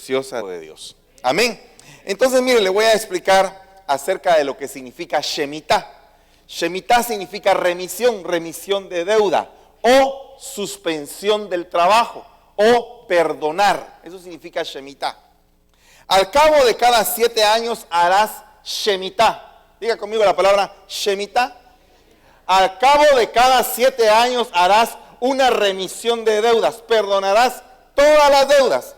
preciosa de Dios. Amén. Entonces, mire, le voy a explicar acerca de lo que significa Shemitah. Shemitah significa remisión de deuda o suspensión del trabajo o perdonar. Eso significa Shemitah. Al cabo de cada 7 años harás Shemitah. Diga conmigo la palabra Shemitah. Al cabo de cada 7 años harás una remisión de deudas. Perdonarás todas las deudas.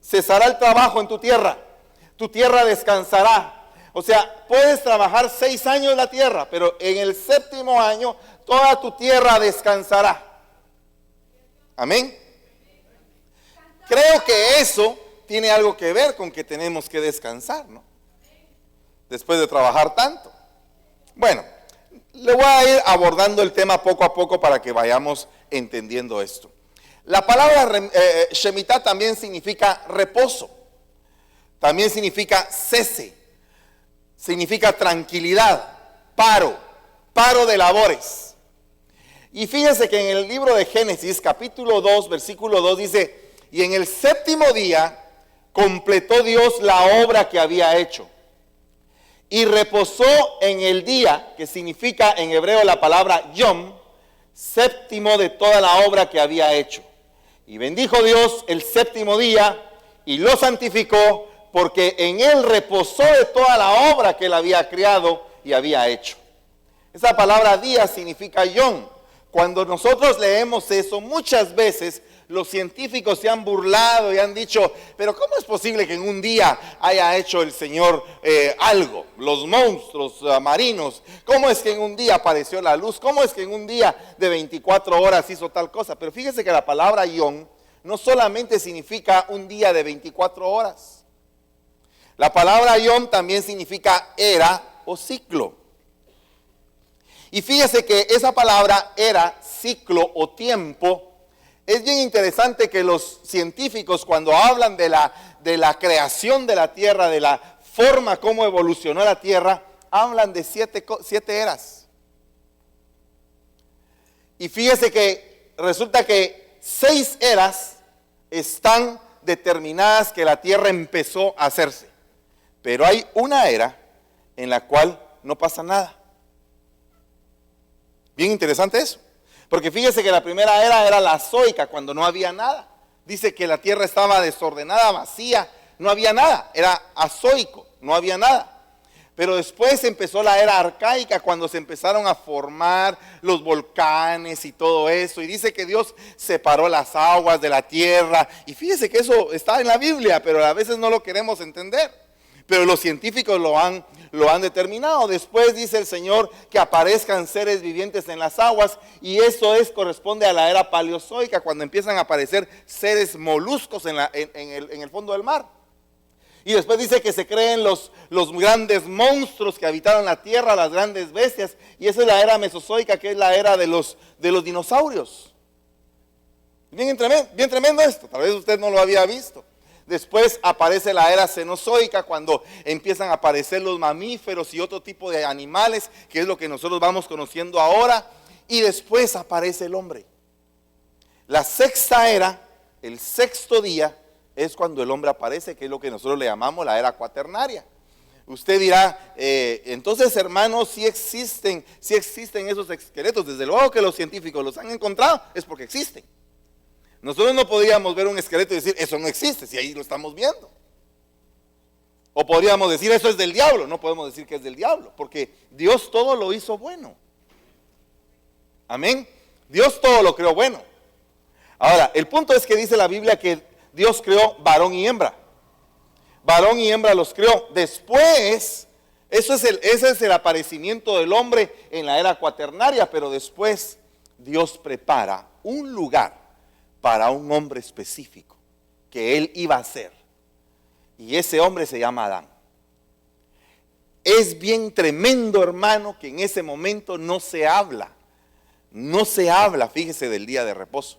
Cesará el trabajo en tu tierra. Tu tierra descansará. O sea, puedes trabajar 6 años en la tierra, pero en el 7º año toda tu tierra descansará. Amén. Creo que eso tiene algo que ver con que tenemos que descansar, ¿no? Después de trabajar tanto. Bueno, le voy a ir abordando el tema poco a poco para que vayamos entendiendo esto. La palabra Shemitah también significa reposo. También significa cese. Significa tranquilidad, paro de labores. Y fíjense que en el libro de Génesis, capítulo 2, versículo 2 dice: y en el 7º día completó Dios la obra que había hecho. Y reposó en el día, que significa en hebreo la palabra Yom, 7º de toda la obra que había hecho. Y bendijo Dios el 7º día y lo santificó, porque en él reposó de toda la obra que él había creado y había hecho. Esa palabra día significa yom. Cuando nosotros leemos eso, muchas veces los científicos se han burlado y han dicho: pero ¿cómo es posible que en un día haya hecho el Señor algo? Los monstruos marinos, ¿cómo es que en un día apareció la luz? ¿Cómo es que en un día de 24 horas hizo tal cosa? Pero fíjese que la palabra yom no solamente significa un día de 24 horas. La palabra yom también significa era o ciclo. Y fíjese que esa palabra era, ciclo o tiempo, es bien interesante que los científicos, cuando hablan de la creación de la tierra, de la forma como evolucionó la tierra, hablan de 7 eras. Y fíjese que resulta que 6 eras están determinadas que la tierra empezó a hacerse. Pero hay una era en la cual no pasa nada. Bien interesante eso. Porque fíjese que la primera era la zoica, cuando no había nada. Dice que la tierra estaba desordenada, vacía, no había nada. Era azoico, no había nada. Pero después empezó la era arcaica, cuando se empezaron a formar los volcanes y todo eso. Y dice que Dios separó las aguas de la tierra. Y fíjese que eso está en la Biblia, pero a veces no lo queremos entender. Pero los científicos lo han determinado. Después dice el Señor que aparezcan seres vivientes en las aguas, y eso corresponde a la era paleozoica, cuando empiezan a aparecer seres moluscos en el fondo del mar. Y después dice que se creen los grandes monstruos que habitaron la tierra, las grandes bestias, y esa es la era mesozoica, que es la era de los dinosaurios. Bien tremendo esto, tal vez usted no lo había visto. Después aparece la era cenozoica, cuando empiezan a aparecer los mamíferos y otro tipo de animales, que es lo que nosotros vamos conociendo ahora. Y después aparece el hombre. La 6ª era, el 6º día, es cuando el hombre aparece, que es lo que nosotros le llamamos la era cuaternaria. Usted dirá, entonces, hermanos, si existen esos esqueletos. Desde luego que los científicos los han encontrado, es porque existen. Nosotros no podríamos ver un esqueleto y decir: eso no existe, si ahí lo estamos viendo. O podríamos decir: eso es del diablo. No podemos decir que es del diablo, porque Dios todo lo hizo bueno. Amén. Dios todo lo creó bueno. Ahora, el punto es que dice la Biblia que Dios creó varón y hembra. Varón y hembra los creó. Después, ese es el aparecimiento del hombre en la era cuaternaria, pero después Dios prepara un lugar para un hombre específico que él iba a ser. Y ese hombre se llama Adán. Es bien tremendo, hermano, que en ese momento no se habla, fíjese, del día de reposo.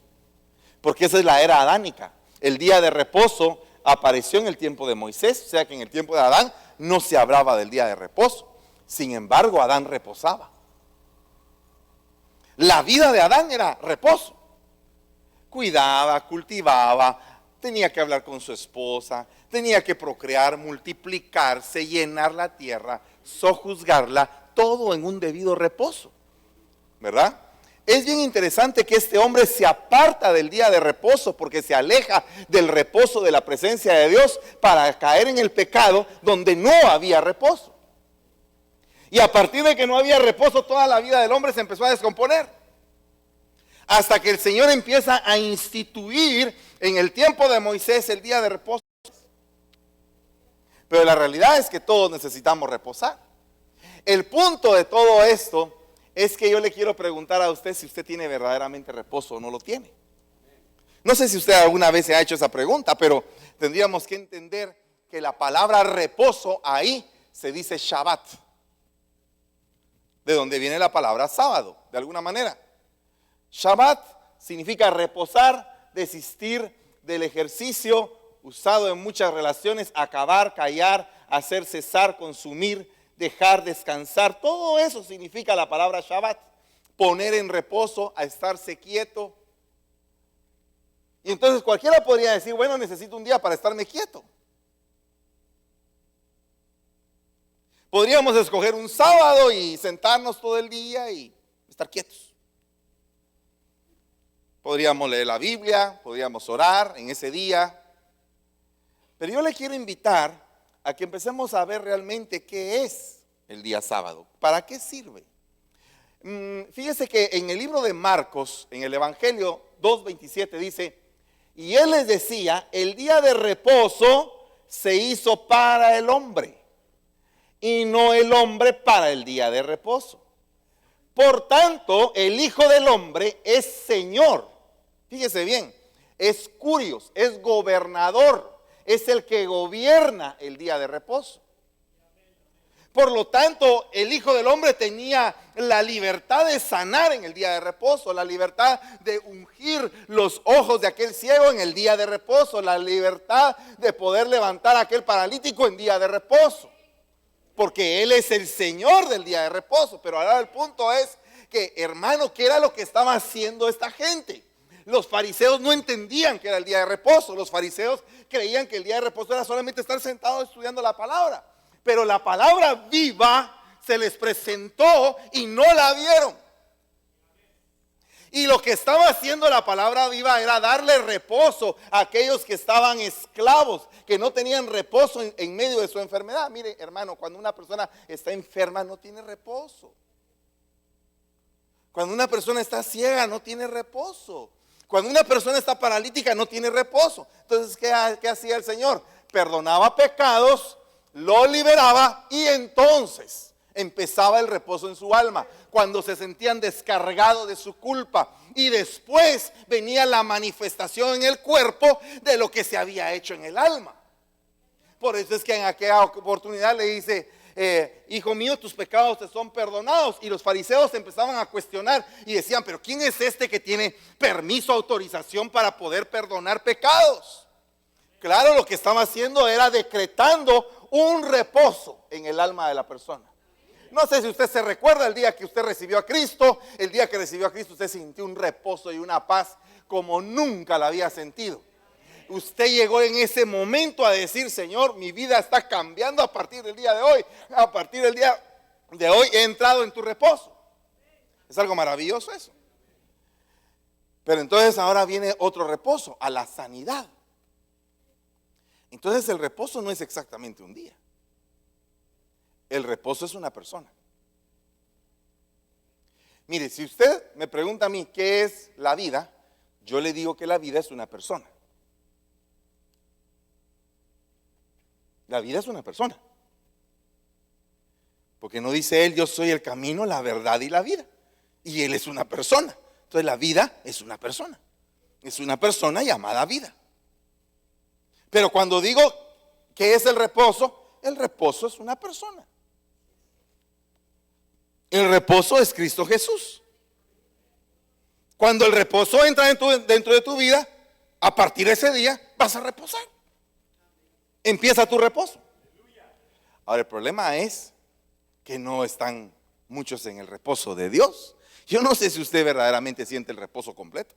Porque esa es la era adánica. El día de reposo apareció en el tiempo de Moisés, o sea que en el tiempo de Adán no se hablaba del día de reposo. Sin embargo, Adán reposaba. La vida de Adán era reposo. Cuidaba, cultivaba, tenía que hablar con su esposa, tenía que procrear, multiplicarse, llenar la tierra, sojuzgarla, todo en un debido reposo, ¿verdad? Es bien interesante que este hombre se aparta del día de reposo porque se aleja del reposo de la presencia de Dios para caer en el pecado donde no había reposo. Y a partir de que no había reposo, toda la vida del hombre se empezó a descomponer. Hasta que el Señor empieza a instituir en el tiempo de Moisés el día de reposo. Pero la realidad es que todos necesitamos reposar. El punto de todo esto es que yo le quiero preguntar a usted si usted tiene verdaderamente reposo o no lo tiene. No sé si usted alguna vez se ha hecho esa pregunta, pero tendríamos que entender que la palabra reposo ahí se dice Shabbat, de donde viene la palabra sábado, de alguna manera. Shabbat significa reposar, desistir del ejercicio usado en muchas relaciones, acabar, callar, hacer cesar, consumir, dejar descansar. Todo eso significa la palabra Shabbat. Poner en reposo, a estarse quieto. Y entonces cualquiera podría decir, bueno, necesito un día para estarme quieto. Podríamos escoger un sábado y sentarnos todo el día y estar quietos. Podríamos leer la Biblia, podríamos orar en ese día. Pero yo le quiero invitar a que empecemos a ver realmente qué es el día sábado, para qué sirve. Fíjese que en el libro de Marcos, en el Evangelio 2:27 dice, y él les decía, el día de reposo se hizo para el hombre, y no el hombre para el día de reposo. Por tanto, el Hijo del Hombre es Señor. Fíjese bien, es curios, es gobernador. Es el que gobierna el día de reposo. Por lo tanto, el Hijo del Hombre tenía la libertad de sanar en el día de reposo, la libertad de ungir los ojos de aquel ciego en el día de reposo, la libertad de poder levantar a aquel paralítico en día de reposo, porque Él es el Señor del día de reposo. Pero ahora el punto es que, hermano, ¿qué era lo que estaba haciendo esta gente? Los fariseos no entendían que era el día de reposo. Los fariseos creían que el día de reposo era solamente estar sentados estudiando la palabra. Pero la palabra viva se les presentó y no la vieron. Y lo que estaba haciendo la palabra viva era darle reposo a aquellos que estaban esclavos, que no tenían reposo en medio de su enfermedad. Mire, hermano, cuando una persona está enferma no tiene reposo. Cuando una persona está ciega no tiene reposo. Cuando una persona está paralítica no tiene reposo. Entonces, ¿qué hacía el Señor? Perdonaba pecados, lo liberaba y entonces empezaba el reposo en su alma, cuando se sentían descargados de su culpa. Y después venía la manifestación en el cuerpo de lo que se había hecho en el alma. Por eso es que en aquella oportunidad le dice, hijo mío, tus pecados te son perdonados. Y los fariseos empezaban a cuestionar y decían, pero ¿quién es este que tiene permiso, autorización para poder perdonar pecados? Claro, lo que estaba haciendo era decretando un reposo en el alma de la persona. No sé si usted se recuerda el día que usted recibió a Cristo. El día que recibió a Cristo usted sintió un reposo y una paz como nunca la había sentido. Usted llegó en ese momento a decir, Señor, mi vida está cambiando a partir del día de hoy. A partir del día de hoy he entrado en tu reposo. Es algo maravilloso eso. Pero entonces ahora viene otro reposo, a la sanidad. Entonces el reposo no es exactamente un día. El reposo es una persona. Mire, si usted me pregunta a mí qué es la vida, yo le digo que la vida es una persona. La vida es una persona. Porque no dice él, yo soy el camino, la verdad y la vida. Y él es una persona. Entonces la vida es una persona. Es una persona llamada vida. Pero cuando digo que es el reposo es una persona. El reposo es Cristo Jesús. Cuando el reposo entra dentro de tu vida, a partir de ese día vas a reposar. Empieza tu reposo. Ahora el problema es que no están muchos en el reposo de Dios. Yo no sé si usted verdaderamente siente el reposo completo,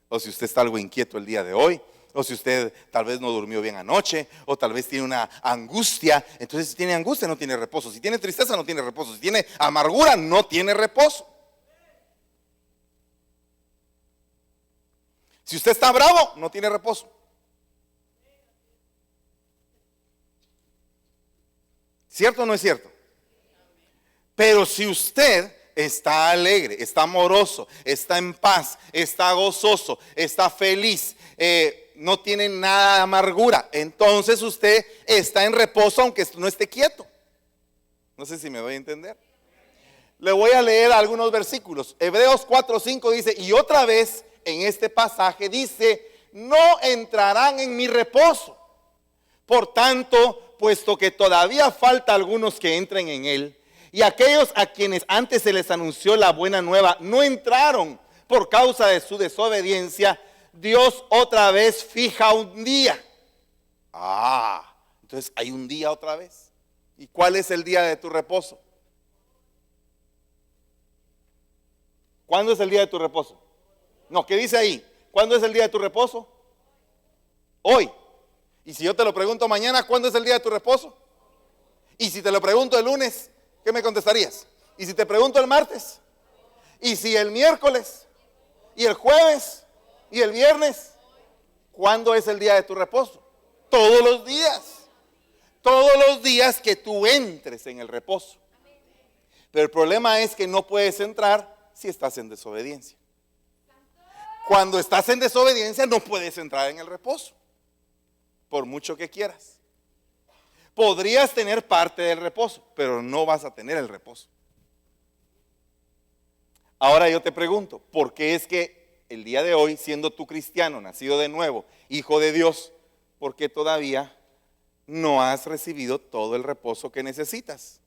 o si usted está algo inquieto el día de hoy, O si usted tal vez no durmió bien anoche, o tal vez tiene una angustia. Entonces, si tiene angustia, no tiene reposo. Si tiene tristeza, no tiene reposo. Si tiene amargura, no tiene reposo. Si usted está bravo, no tiene reposo. ¿Cierto o no es cierto? Pero si usted está alegre, está amoroso, está en paz, está gozoso, está feliz, no tiene nada de amargura, entonces usted está en reposo aunque no esté quieto. No sé si me voy a entender. Le voy a leer algunos versículos. Hebreos 4:5 dice, y otra vez en este pasaje dice, no entrarán en mi reposo. Por tanto, puesto que todavía falta algunos que entren en él, y aquellos a quienes antes se les anunció la buena nueva no entraron por causa de su desobediencia, Dios otra vez fija un día. Entonces hay un día otra vez. ¿Y cuál es el día de tu reposo? ¿Cuándo es el día de tu reposo? No, ¿qué dice ahí? ¿Cuándo es el día de tu reposo? Hoy. Y si yo te lo pregunto mañana, ¿cuándo es el día de tu reposo? Y si te lo pregunto el lunes, ¿qué me contestarías? Y si te pregunto el martes, y si el miércoles, y el jueves, y el viernes, ¿cuándo es el día de tu reposo? Todos los días. Todos los días que tú entres en el reposo. Pero el problema es que no puedes entrar si estás en desobediencia. Cuando estás en desobediencia no puedes entrar en el reposo, por mucho que quieras. Podrías tener parte del reposo, pero no vas a tener el reposo. Ahora yo te pregunto, ¿por qué es que el día de hoy, siendo tú cristiano, nacido de nuevo, hijo de Dios, por qué todavía no has recibido todo el reposo que necesitas?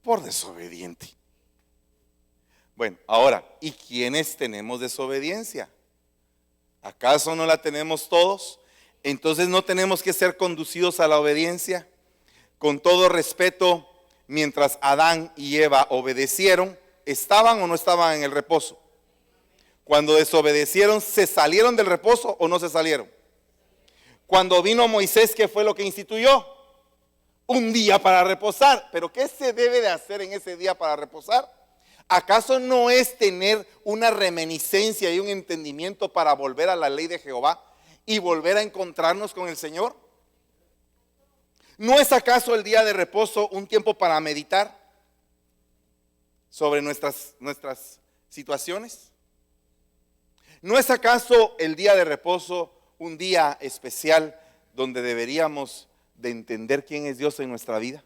Por desobediente. Bueno, ahora, ¿y quiénes tenemos desobediencia? ¿Acaso no la tenemos todos? Entonces no tenemos que ser conducidos a la obediencia. Con todo respeto, mientras Adán y Eva obedecieron, ¿estaban o no estaban en el reposo? Cuando desobedecieron, ¿se salieron del reposo o no se salieron? Cuando vino Moisés, ¿qué fue lo que instituyó? Un día para reposar. ¿Pero qué se debe de hacer en ese día para reposar? ¿Acaso no es tener una reminiscencia y un entendimiento para volver a la ley de Jehová y volver a encontrarnos con el Señor? ¿No es acaso el día de reposo un tiempo para meditar sobre nuestras situaciones? ¿No es acaso el día de reposo un día especial donde deberíamos de entender quién es Dios en nuestra vida?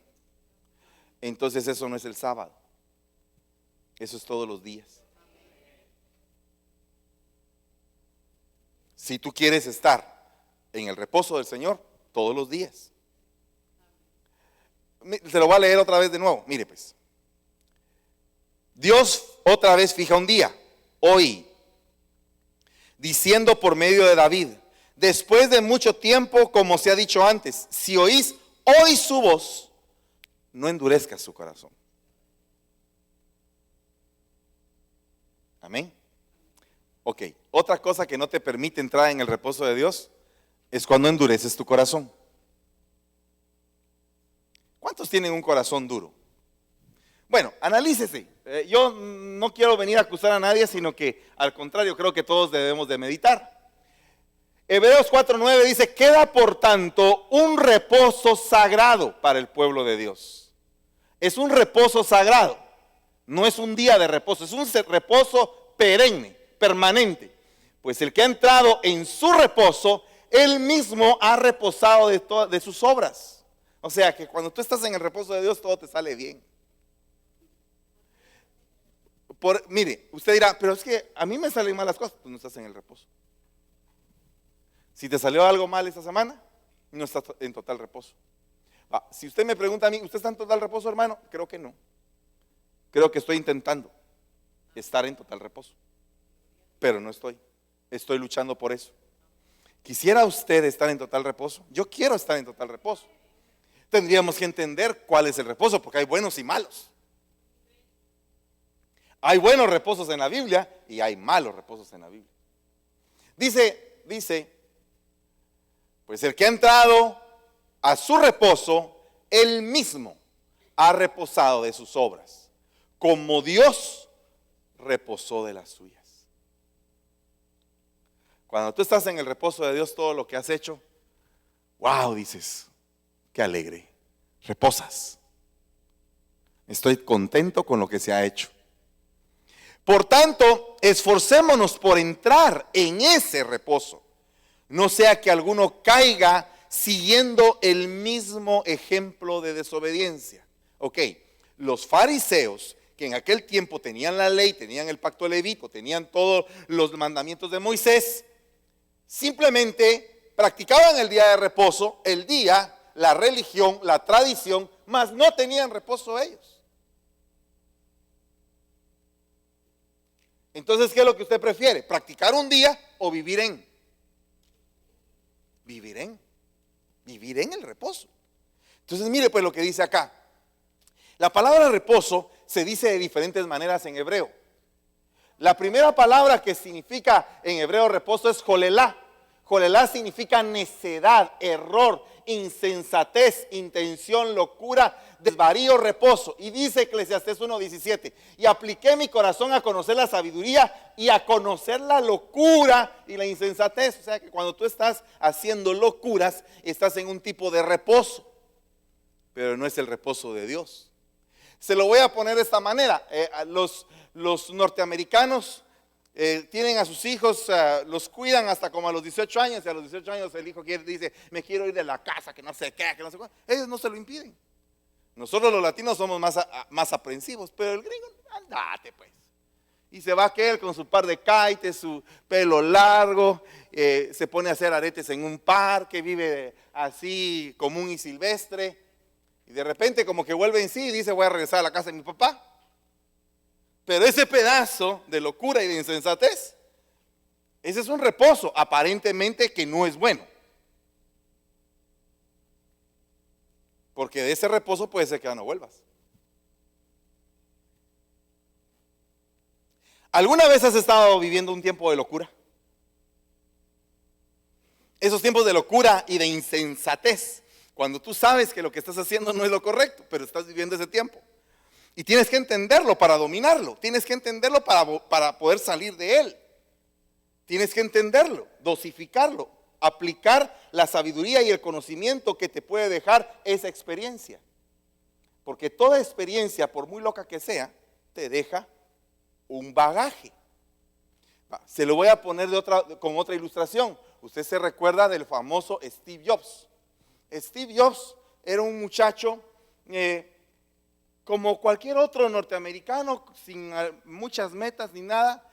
Entonces eso no es el sábado. Eso es todos los días. Si tú quieres estar en el reposo del Señor, todos los días. Se lo voy a leer otra vez de nuevo. Mire pues. Dios otra vez fija un día, hoy, diciendo por medio de David, después de mucho tiempo, como se ha dicho antes, si oís hoy su voz, no endurezcas su corazón. Amén. Ok, otra cosa que no te permite entrar en el reposo de Dios es cuando endureces tu corazón. ¿Cuántos tienen un corazón duro? Bueno, analícese. Yo no quiero venir a acusar a nadie, sino que al contrario, creo que todos debemos de meditar. Hebreos 4:9 dice, queda por tanto un reposo sagrado para el pueblo de Dios. Es un reposo sagrado. No es un día de reposo, es un reposo perenne, permanente. Pues el que ha entrado en su reposo, él mismo ha reposado de sus obras. O sea que cuando tú estás en el reposo de Dios, todo te sale bien. Mire, usted dirá, pero es que a mí me salen mal las cosas. Tú no estás en el reposo. Si te salió algo mal esta semana, no estás en total reposo. Si usted me pregunta a mí, ¿usted está en total reposo, hermano? Creo que no. Creo que estoy intentando estar en total reposo, pero no estoy. Estoy luchando por eso. ¿Quisiera usted estar en total reposo? Yo quiero estar en total reposo. Tendríamos que entender cuál es el reposo, porque hay buenos y malos. Hay buenos reposos en la Biblia y hay malos reposos en la Biblia. Dice dice, pues el que ha entrado a su reposo, él mismo ha reposado de sus obras, como Dios reposó de las suyas. Cuando tú estás en el reposo de Dios, todo lo que has hecho, wow, dices, qué alegre, reposas. Estoy contento con lo que se ha hecho. Por tanto, esforcémonos por entrar en ese reposo, no sea que alguno caiga siguiendo el mismo ejemplo de desobediencia. Ok, los fariseos, que en aquel tiempo tenían la ley, tenían el pacto levítico, tenían todos los mandamientos de Moisés, simplemente practicaban el día de reposo, el día, la religión, la tradición, mas no tenían reposo ellos. Entonces, ¿qué es lo que usted prefiere? ¿Practicar un día o vivir en? Vivir en el reposo. Entonces, mire pues lo que dice acá. La palabra reposo se dice de diferentes maneras en hebreo. La primera palabra que significa en hebreo reposo es jolelá. Jolelá significa necedad, error, insensatez, intención, locura, desvarío, reposo. Y dice Eclesiastés 1:17, y apliqué mi corazón a conocer la sabiduría y a conocer la locura y la insensatez. O sea que cuando tú estás haciendo locuras, estás en un tipo de reposo, pero no es el reposo de Dios. Se lo voy a poner de esta manera. Los norteamericanos tienen a sus hijos, los cuidan hasta como a los 18 años, y a los 18 años el hijo dice, me quiero ir de la casa, que no sé qué, que no sé cuál. Ellos no se lo impiden. Nosotros los latinos somos más aprensivos, pero el gringo, andate pues. Y se va aquel con su par de kites, su pelo largo, se pone a hacer aretes en un parque, vive así común y silvestre. Y de repente como que vuelve en sí y dice, voy a regresar a la casa de mi papá. Pero ese pedazo de locura y de insensatez, ese es un reposo aparentemente que no es bueno. Porque de ese reposo puede ser que ya no vuelvas. ¿Alguna vez has estado viviendo un tiempo de locura? Esos tiempos de locura y de insensatez, cuando tú sabes que lo que estás haciendo no es lo correcto, pero estás viviendo ese tiempo. Y tienes que entenderlo para dominarlo. Tienes que entenderlo para poder salir de él. Tienes que entenderlo, dosificarlo, aplicar la sabiduría y el conocimiento que te puede dejar esa experiencia. Porque toda experiencia, por muy loca que sea, te deja un bagaje. Se lo voy a poner con otra ilustración. Usted se recuerda del famoso Steve Jobs. Steve Jobs era un muchacho como cualquier otro norteamericano, sin muchas metas ni nada.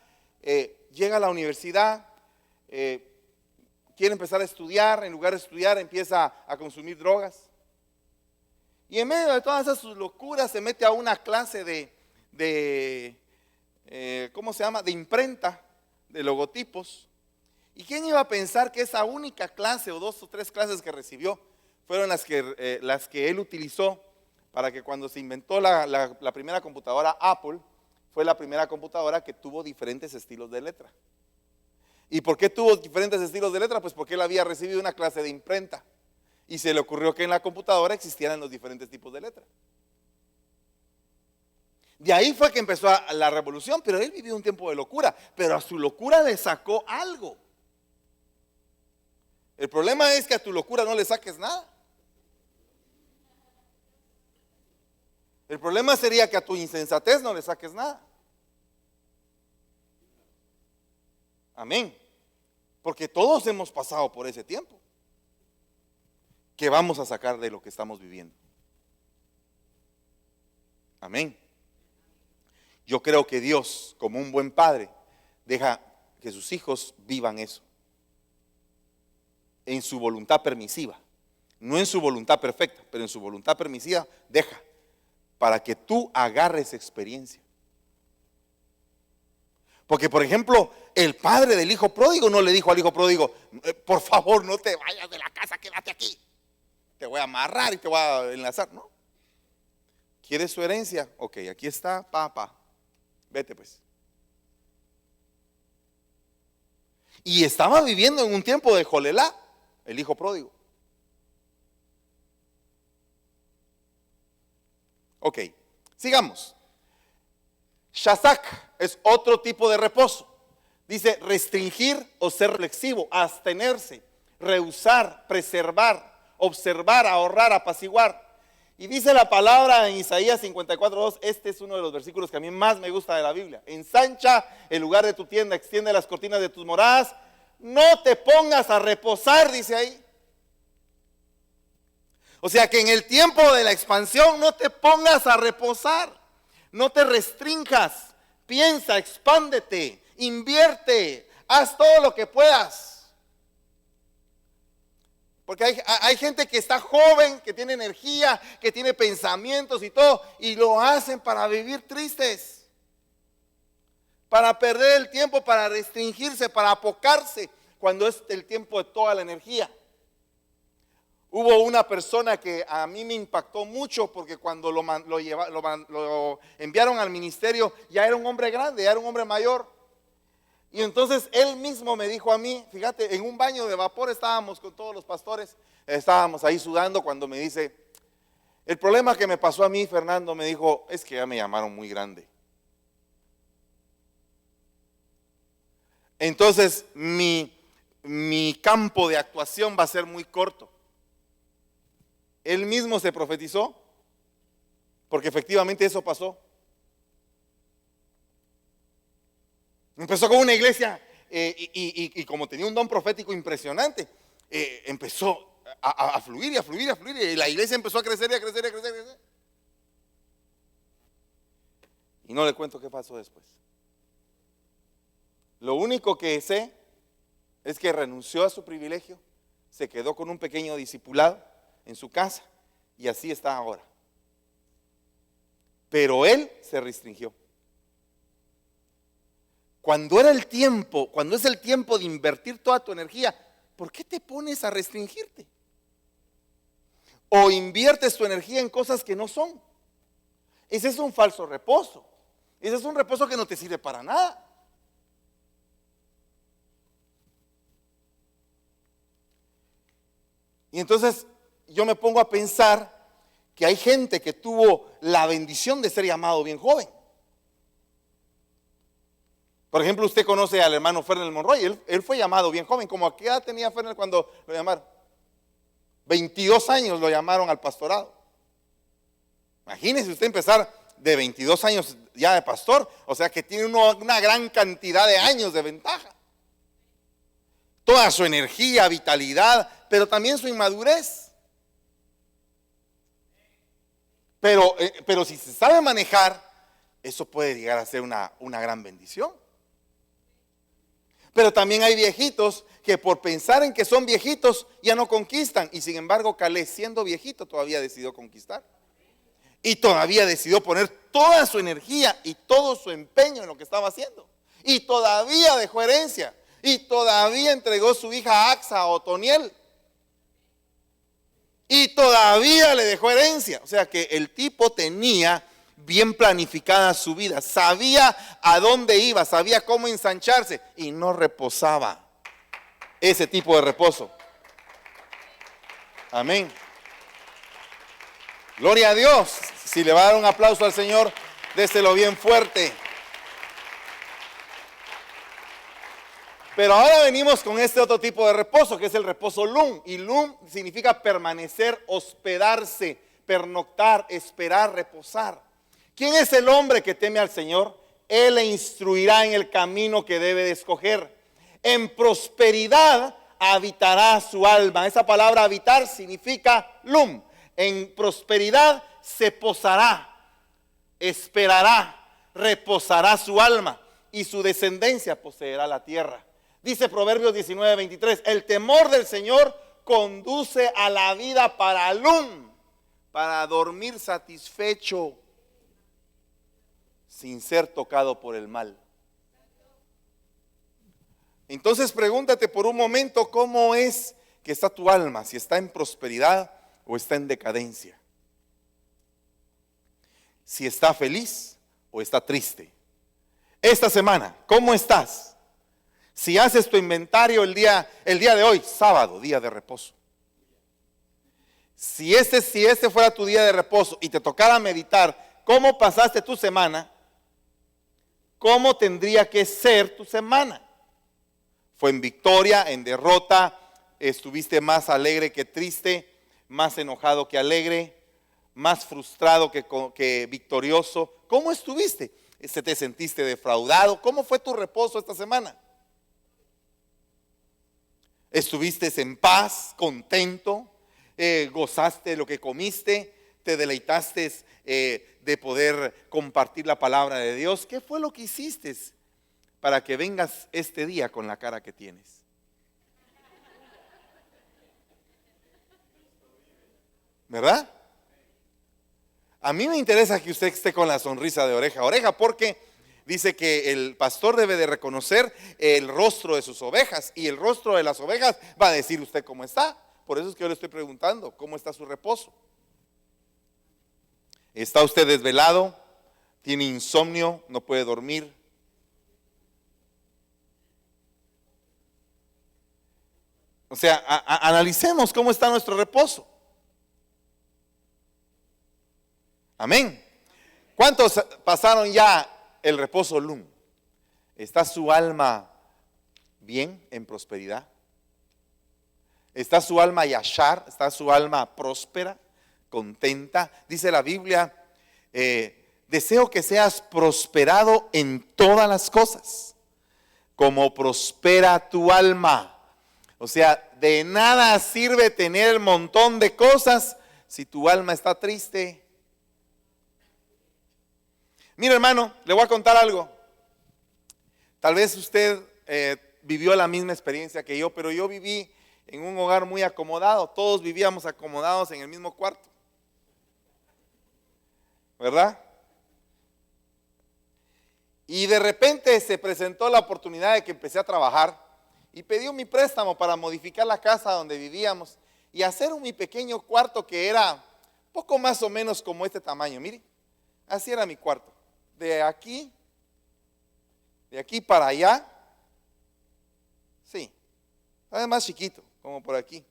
Llega a la universidad, quiere empezar a estudiar, en lugar de estudiar empieza a consumir drogas. Y en medio de todas esas sus locuras se mete a una clase de ¿cómo se llama? De imprenta, de logotipos. ¿Y quién iba a pensar que esa única clase o 2 o 3 clases que recibió fueron las que él utilizó para que cuando se inventó la primera computadora Apple, fue la primera computadora que tuvo diferentes estilos de letra? ¿Y por qué tuvo diferentes estilos de letra? Pues porque él había recibido una clase de imprenta y se le ocurrió que en la computadora existieran los diferentes tipos de letra. De ahí fue que empezó la revolución, pero él vivió un tiempo de locura, pero a su locura le sacó algo. El problema es que a tu locura no le saques nada. El problema sería que a tu insensatez no le saques nada. Amén. Porque todos hemos pasado por ese tiempo. ¿Qué vamos a sacar de lo que estamos viviendo? Amén. Yo creo que Dios, como un buen padre, deja que sus hijos vivan eso. En su voluntad permisiva. No en su voluntad perfecta, pero en su voluntad permisiva deja para que tú agarres experiencia. Porque, por ejemplo, el padre del hijo pródigo no le dijo al hijo pródigo, por favor no te vayas de la casa, quédate aquí. Te voy a amarrar y te voy a enlazar. No. ¿Quieres su herencia? Ok, aquí está, papá. Vete pues. Y estaba viviendo en un tiempo de Jolelá, el hijo pródigo. Ok, sigamos. Shazak es otro tipo de reposo. Dice restringir o ser reflexivo, abstenerse, rehusar, preservar, observar, ahorrar, apaciguar. Y dice la palabra en Isaías 54:2, este es uno de los versículos que a mí más me gusta de la Biblia. Ensancha el lugar de tu tienda, extiende las cortinas de tus moradas, no te pongas a reposar, dice ahí. O sea que en el tiempo de la expansión no te pongas a reposar, no te restrinjas, piensa, expándete, invierte, haz todo lo que puedas. Porque hay gente que está joven, que tiene energía, que tiene pensamientos y todo, y lo hacen para vivir tristes, para perder el tiempo, para restringirse, para apocarse, cuando es el tiempo de toda la energía. Hubo una persona que a mí me impactó mucho porque cuando lo enviaron al ministerio ya era un hombre grande, ya era un hombre mayor. Y entonces él mismo me dijo a mí, fíjate, en un baño de vapor estábamos con todos los pastores, estábamos ahí sudando cuando me dice, el problema que me pasó a mí, Fernando, me dijo, es que ya me llamaron muy grande. Entonces mi campo de actuación va a ser muy corto. Él mismo se profetizó, porque efectivamente eso pasó. Empezó con una iglesia y como tenía un don profético impresionante, empezó a fluir y a fluir y a fluir, y la iglesia empezó a crecer y a crecer y a crecer y a crecer. Y no le cuento qué pasó después. Lo único que sé es que renunció a su privilegio, se quedó con un pequeño discipulado en su casa y así está ahora. Pero él se restringió. Cuando era el tiempo, cuando es el tiempo de invertir toda tu energía, ¿por qué te pones a restringirte? O inviertes tu energía en cosas que no son. Ese es un falso reposo. Ese es un reposo que no te sirve para nada. Y entonces yo me pongo a pensar que hay gente que tuvo la bendición de ser llamado bien joven. Por ejemplo, usted conoce al hermano Fernel Monroy, él fue llamado bien joven. ¿Cómo a qué edad tenía Fernel cuando lo llamaron? 22 años lo llamaron al pastorado. Imagínese usted empezar de 22 años ya de pastor, o sea que tiene una gran cantidad de años de ventaja. Toda su energía, vitalidad, pero también su inmadurez. Pero si se sabe manejar, eso puede llegar a ser una gran bendición. Pero también hay viejitos que por pensar en que son viejitos ya no conquistan. Y sin embargo, Caleb, siendo viejito, todavía decidió conquistar. Y todavía decidió poner toda su energía y todo su empeño en lo que estaba haciendo. Y todavía dejó herencia. Y todavía entregó su hija Axa a Otoniel. Y todavía le dejó herencia. O sea que el tipo tenía bien planificada su vida, sabía a dónde iba, sabía cómo ensancharse y no reposaba. Ese tipo de reposo. Amén. Gloria a Dios. Si le va a dar un aplauso al Señor, déselo bien fuerte. Pero ahora venimos con este otro tipo de reposo, que es el reposo lum. Y lum significa permanecer, hospedarse, pernoctar, esperar, reposar. ¿Quién es el hombre que teme al Señor? Él le instruirá en el camino que debe de escoger. En prosperidad habitará su alma. Esa palabra habitar significa lum. En prosperidad se posará, esperará, reposará su alma y su descendencia poseerá la tierra. Dice Proverbios 19:23, el temor del Señor conduce a la vida para lum, para dormir satisfecho, sin ser tocado por el mal. Entonces pregúntate por un momento cómo es que está tu alma, si está en prosperidad o está en decadencia, si está feliz o está triste. Esta semana, ¿cómo estás? Si haces tu inventario el día de hoy, sábado, día de reposo. Si este fuera tu día de reposo y te tocara meditar cómo pasaste tu semana, ¿cómo tendría que ser tu semana? ¿Fue en victoria, en derrota? ¿Estuviste más alegre que triste? ¿Más enojado que alegre? ¿Más frustrado que victorioso? ¿Cómo estuviste? ¿Te sentiste defraudado? ¿Cómo fue tu reposo esta semana? ¿Estuviste en paz, contento? ¿Gozaste de lo que comiste? ¿Te deleitaste de poder compartir la palabra de Dios? ¿Qué fue lo que hiciste para que vengas este día con la cara que tienes? ¿Verdad? A mí me interesa que usted esté con la sonrisa de oreja a oreja, porque dice que el pastor debe de reconocer el rostro de sus ovejas, y el rostro de las ovejas va a decir usted cómo está. Por eso es que yo le estoy preguntando, ¿cómo está su reposo? ¿Está usted desvelado? ¿Tiene insomnio? ¿No puede dormir? O sea, analicemos cómo está nuestro reposo. Amén. ¿Cuántos pasaron ya el reposo Lum? ¿Está su alma bien, en prosperidad? ¿Está su alma yashar? ¿Está su alma próspera, contenta? Dice la Biblia, deseo que seas prosperado en todas las cosas, como prospera tu alma. O sea, de nada sirve tener el montón de cosas si tu alma está triste. Mira, hermano, le voy a contar algo. Tal vez usted vivió la misma experiencia que yo, pero yo viví en un hogar muy acomodado. Todos vivíamos acomodados en el mismo cuarto, ¿verdad? Y de repente se presentó la oportunidad de que empecé a trabajar y pedí mi préstamo para modificar la casa donde vivíamos y hacer mi pequeño cuarto, que era poco más o menos como este tamaño. Mire, así era mi cuarto. De aquí para allá, sí, más chiquito, como por aquí,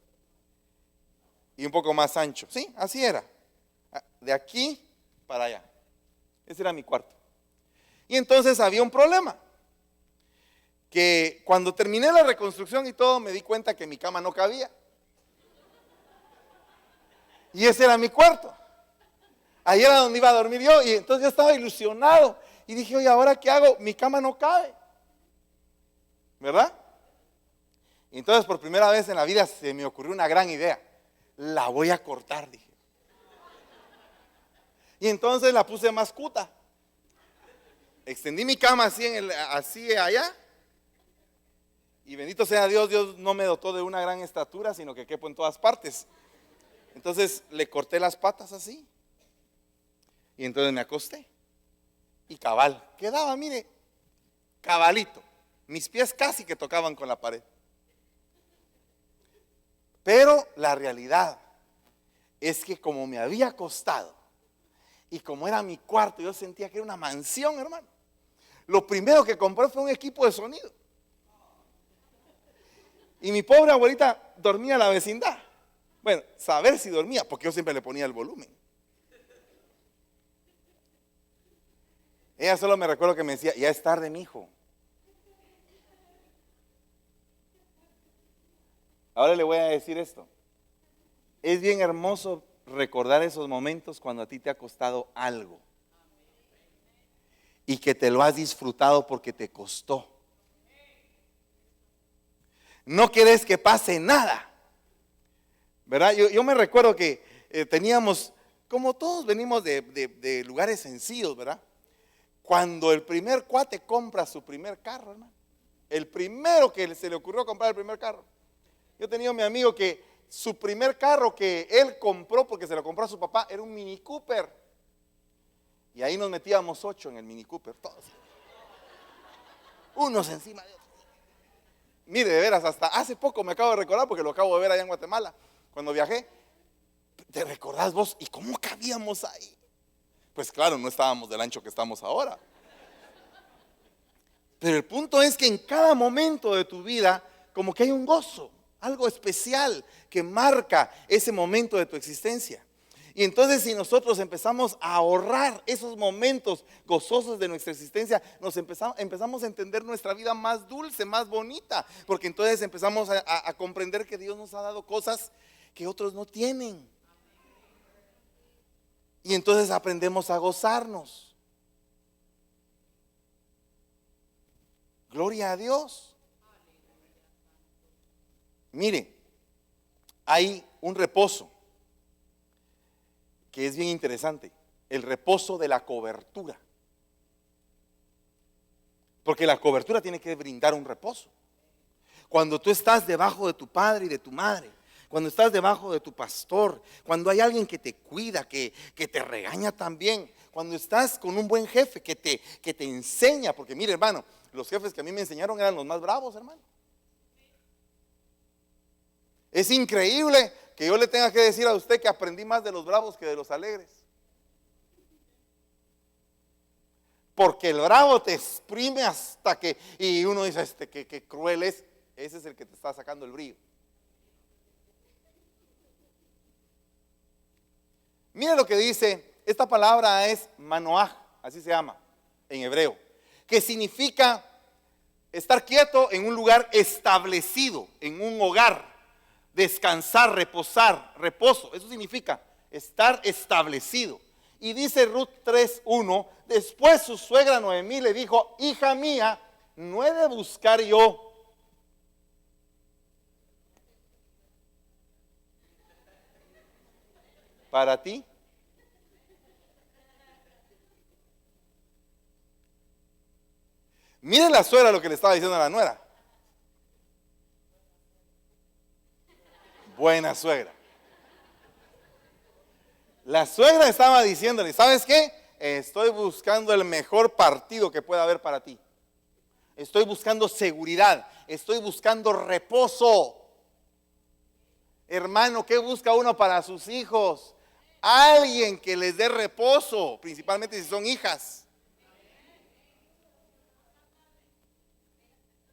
y un poco más ancho, sí, así era, de aquí para allá. Ese era mi cuarto. Y entonces había un problema, que cuando terminé la reconstrucción y todo, me di cuenta que mi cama no cabía, y ese era mi cuarto. Ahí era donde iba a dormir yo, y entonces yo estaba ilusionado y dije, oye, ¿ahora qué hago? Mi cama no cabe, ¿verdad? Y entonces por primera vez en la vida se me ocurrió una gran idea. La voy a cortar, dije. Y entonces la puse más cuta. Extendí mi cama así allá. Y bendito sea Dios, Dios no me dotó de una gran estatura, sino que quepo en todas partes. Entonces le corté las patas así. Y entonces me acosté. Y cabal, quedaba, mire, cabalito. Mis pies casi que tocaban con la pared. Pero la realidad es que como me había acostado y como era mi cuarto, yo sentía que era una mansión, hermano. Lo primero que compré fue un equipo de sonido. Y mi pobre abuelita dormía en la vecindad. Bueno, saber si dormía, porque yo siempre le ponía el volumen. Ella solo me recuerdo que me decía, ya es tarde, mijo. Ahora le voy a decir esto. Es bien hermoso recordar esos momentos cuando a ti te ha costado algo y que te lo has disfrutado porque te costó. No querés que pase nada, ¿verdad? Yo me recuerdo que teníamos, como todos venimos de lugares sencillos, ¿verdad? Cuando el primer cuate compra su primer carro, hermano, el primero que se le ocurrió comprar el primer carro. Yo tenía a mi amigo que su primer carro que él compró, porque se lo compró a su papá, era un Mini Cooper. Y ahí nos metíamos 8 en el Mini Cooper, todos. Unos encima de otros. Mire, de veras, hasta hace poco me acabo de recordar, porque lo acabo de ver allá en Guatemala, cuando viajé. ¿Te recordás vos? ¿Y cómo cabíamos ahí? Pues claro, no estábamos del ancho que estamos ahora. Pero el punto es que en cada momento de tu vida, como que hay un gozo, algo especial que marca ese momento de tu existencia. Y entonces si nosotros empezamos a ahorrar esos momentos gozosos de nuestra existencia, empezamos a entender nuestra vida más dulce, más bonita, porque entonces empezamos a comprender que Dios nos ha dado cosas que otros no tienen. Y entonces aprendemos a gozarnos. Gloria a Dios. Mire, hay un reposo que es bien interesante, el reposo de la cobertura. Porque la cobertura tiene que brindar un reposo. Cuando tú estás debajo de tu padre y de tu madre, cuando estás debajo de tu pastor, cuando hay alguien que te cuida, que te regaña también, cuando estás con un buen jefe que te enseña, porque mire hermano, los jefes que a mí me enseñaron eran los más bravos, hermano. Es increíble que yo le tenga que decir a usted que aprendí más de los bravos que de los alegres. Porque el bravo te exprime hasta que, y uno dice, que cruel es, ese es el que te está sacando el brillo. Mire lo que dice, esta palabra es manoaj, así se llama en hebreo, que significa estar quieto en un lugar establecido, en un hogar, descansar, reposar, reposo, eso significa estar establecido. Y dice Ruth 3:1, después su suegra Noemí le dijo, hija mía, ¿no he de buscar yo para ti? Mire la suegra lo que le estaba diciendo a la nuera. Buena suegra. La suegra estaba diciéndole, ¿sabes qué? Estoy buscando el mejor partido que pueda haber para ti. Estoy buscando seguridad, estoy buscando reposo. Hermano, ¿qué busca uno para sus hijos? Alguien que les dé reposo, principalmente si son hijas.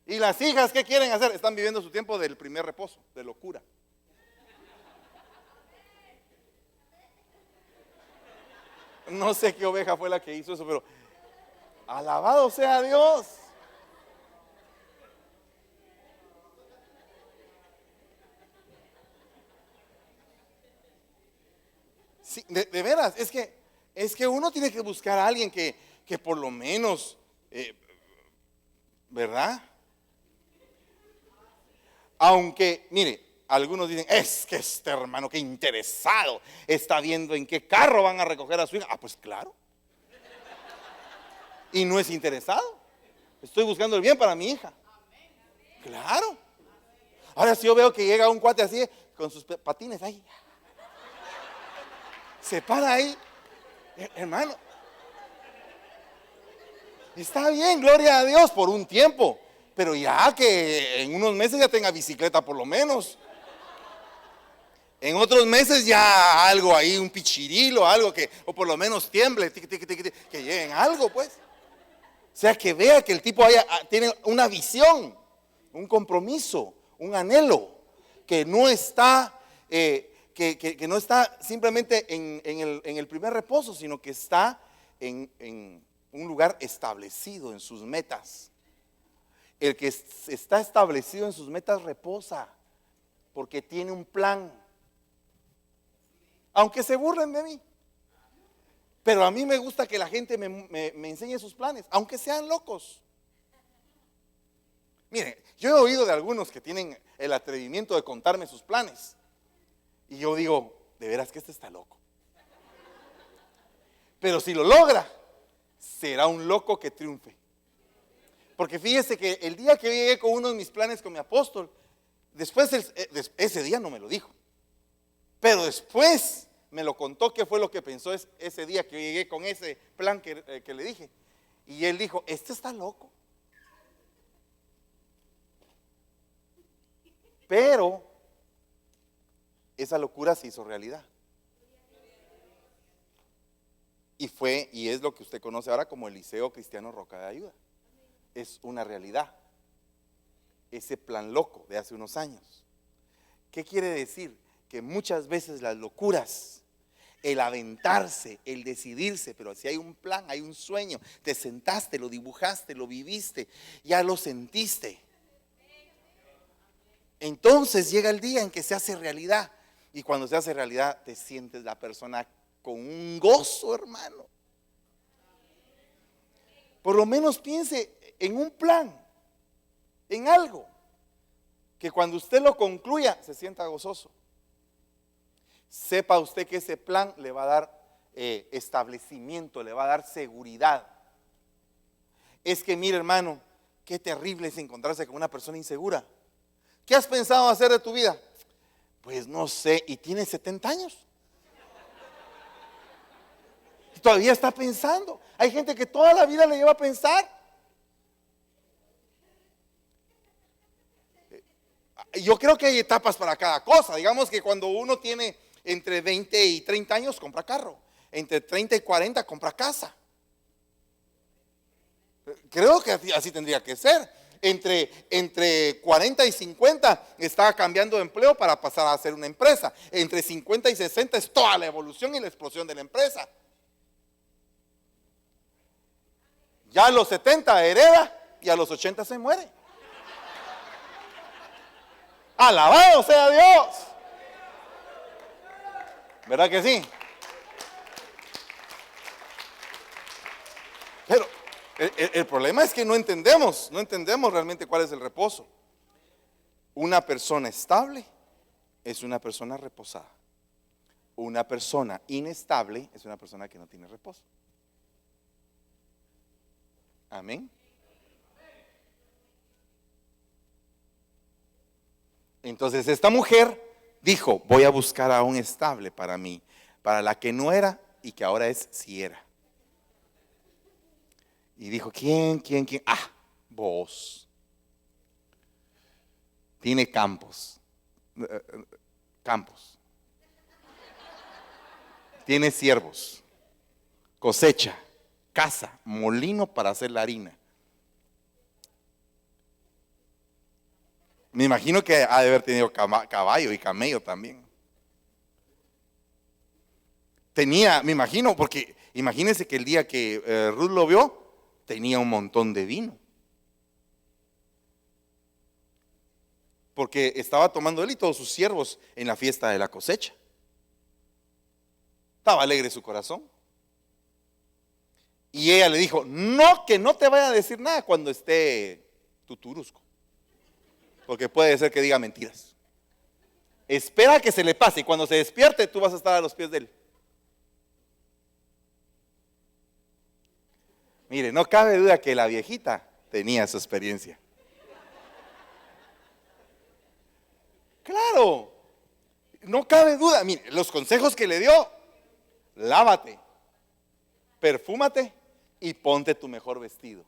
Y las hijas, ¿qué quieren hacer? Están viviendo su tiempo del primer reposo, de locura. No sé qué oveja fue la que hizo eso, pero alabado sea Dios. Sí, de veras, es que uno tiene que buscar a alguien que por lo menos, ¿verdad? Aunque, mire, algunos dicen, es que este hermano, qué interesado, está viendo en qué carro van a recoger a su hija. Ah, pues claro. Y no es interesado. Estoy buscando el bien para mi hija. Claro. Ahora si yo veo que llega un cuate así, con sus patines ahí, se para ahí, hermano. Está bien, gloria a Dios, por un tiempo. Pero ya que en unos meses ya tenga bicicleta por lo menos. En otros meses ya algo ahí, un pichirilo, algo que, o por lo menos tiemble, que lleguen algo pues. O sea, que vea que el tipo tiene una visión, un compromiso, un anhelo, que no está, que no está simplemente en el primer reposo, sino que está en un lugar establecido en sus metas. El que está establecido en sus metas reposa, porque tiene un plan. Aunque se burlen de mí. Pero a mí me gusta que la gente me enseñe sus planes, aunque sean locos. Miren, yo he oído de algunos que tienen el atrevimiento de contarme sus planes. Y yo digo, de veras que este está loco. Pero si lo logra, será un loco que triunfe. Porque fíjese que el día que yo llegué con uno de mis planes con mi apóstol, después ese día no me lo dijo. Pero después me lo contó qué fue lo que pensó ese día que yo llegué con ese plan que le dije. Y él dijo, este está loco. Pero esa locura se hizo realidad. Y es lo que usted conoce ahora como el Liceo Cristiano Roca de Ayuda. es una realidad. Ese plan loco de hace unos años. ¿Qué quiere decir? Que muchas veces las locuras, el aventarse, el decidirse, pero si hay un plan, hay un sueño, te sentaste, lo dibujaste, lo viviste, ya lo sentiste. Entonces llega el día en que se hace realidad. Y cuando se hace realidad, te sientes la persona con un gozo, hermano. Por lo menos piense en un plan, en algo, que cuando usted lo concluya, se sienta gozoso. Sepa usted que ese plan le va a dar establecimiento, le va a dar seguridad. Es que mire, hermano, qué terrible es encontrarse con una persona insegura. ¿Qué has pensado hacer de tu vida? Pues no sé, y tiene 70 años. Y todavía está pensando. Hay gente que toda la vida le lleva a pensar. Yo creo que hay etapas para cada cosa. Digamos que cuando uno tiene entre 20 y 30 años, compra carro. Entre 30 y 40, compra casa. Creo que así tendría que ser. Entre 40 y 50 está cambiando de empleo para pasar a hacer una empresa. Entre 50 y 60 es toda la evolución y la explosión de la empresa. Ya a los 70 hereda y a los 80 se muere. Alabado sea Dios. ¿Verdad que sí? Pero el problema es que no entendemos realmente cuál es el reposo. Una persona estable es una persona reposada. Una persona inestable es una persona que no tiene reposo. Amén. Entonces esta mujer dijo, voy a buscar a un estable para mí, para la que no era y que ahora es si era. Y dijo, ¿quién? Ah, vos. Tiene campos. Tiene siervos, cosecha, casa, molino para hacer la harina. Me imagino que ha de haber tenido caballo y camello también. Tenía, me imagino, porque imagínense que el día que Ruth lo vio, tenía un montón de vino. Porque estaba tomando él y todos sus siervos en la fiesta de la cosecha. Estaba alegre su corazón. Y ella le dijo, no, que no te vaya a decir nada cuando esté tuturusco. Porque puede ser que diga mentiras. Espera que se le pase y cuando se despierte tú vas a estar a los pies de él. Mire, no cabe duda que la viejita tenía su experiencia. Claro, no cabe duda. Mire, los consejos que le dio: lávate, perfúmate y ponte tu mejor vestido.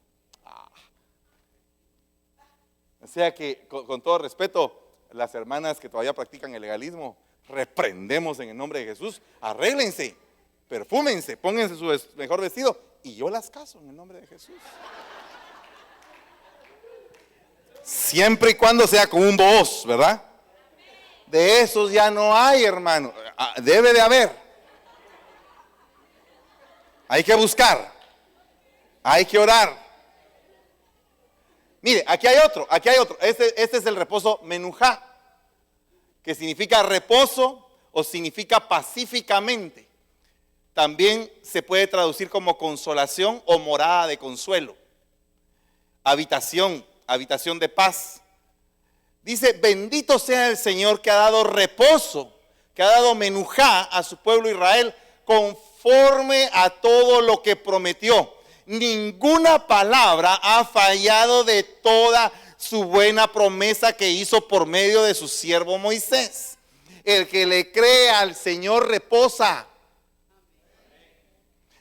O sea que, con todo respeto, las hermanas que todavía practican el legalismo, reprendemos en el nombre de Jesús. Arréglense, perfúmense, pónganse su mejor vestido y yo las caso en el nombre de Jesús. Siempre y cuando sea con un voz, ¿verdad? De esos ya no hay, hermano. Debe de haber. Hay que buscar. Hay que orar. Mire, aquí hay otro. Este es el reposo menujá, que significa reposo o significa pacíficamente. También se puede traducir como consolación o morada de consuelo. Habitación de paz. Dice, bendito sea el Señor que ha dado reposo, que ha dado menujá a su pueblo Israel conforme a todo lo que prometió. Ninguna palabra ha fallado de toda su buena promesa que hizo por medio de su siervo Moisés. El que le cree al Señor reposa.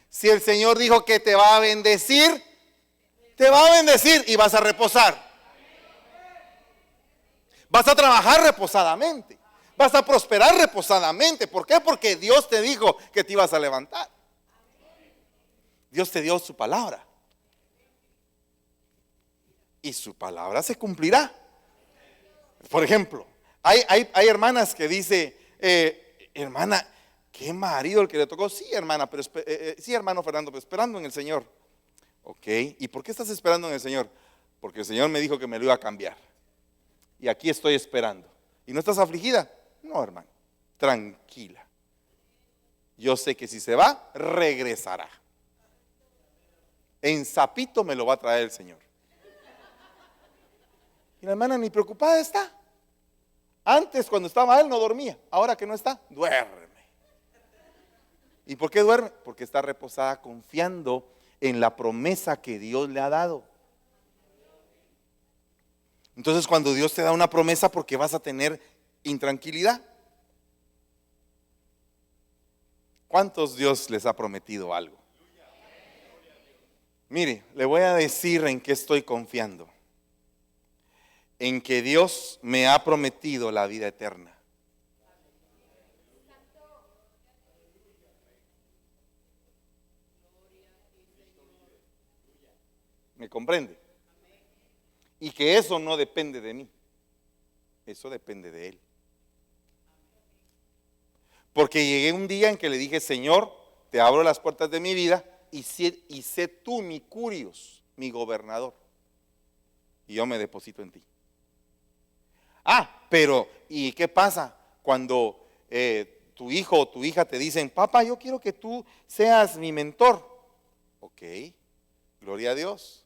Si el Señor dijo que te va a bendecir, te va a bendecir y vas a reposar. Vas a trabajar reposadamente. Vas a prosperar reposadamente. ¿Por qué? Porque Dios te dijo que te ibas a levantar. Dios te dio su palabra. y su palabra se cumplirá. Por ejemplo, hay hermanas que dice, hermana, qué marido el que le tocó. Sí, hermana, pero sí, hermano Fernando, pero esperando en el Señor. Ok, ¿y por qué estás esperando en el Señor? Porque el Señor me dijo que me lo iba a cambiar. Y aquí estoy esperando. ¿Y no estás afligida? No, hermano, tranquila. Yo sé que si se va, regresará. En sapito me lo va a traer el Señor. Y la hermana ni preocupada está. Antes, cuando estaba él, no dormía. Ahora que no está, duerme. ¿Y por qué duerme? Porque está reposada confiando en la promesa que Dios le ha dado. Entonces, cuando Dios te da una promesa, ¿por qué vas a tener intranquilidad? ¿Cuántos Dios les ha prometido algo? Mire, le voy a decir en qué estoy confiando. En que Dios me ha prometido la vida eterna. ¿Me comprende? Y que eso no depende de mí. Eso depende de Él. Porque llegué un día en que le dije, Señor, te abro las puertas de mi vida y sé tú mi curios, mi gobernador. Y yo me deposito en ti. Pero ¿y qué pasa cuando tu hijo o tu hija te dicen, papá, yo quiero que tú seas mi mentor? Ok, gloria a Dios.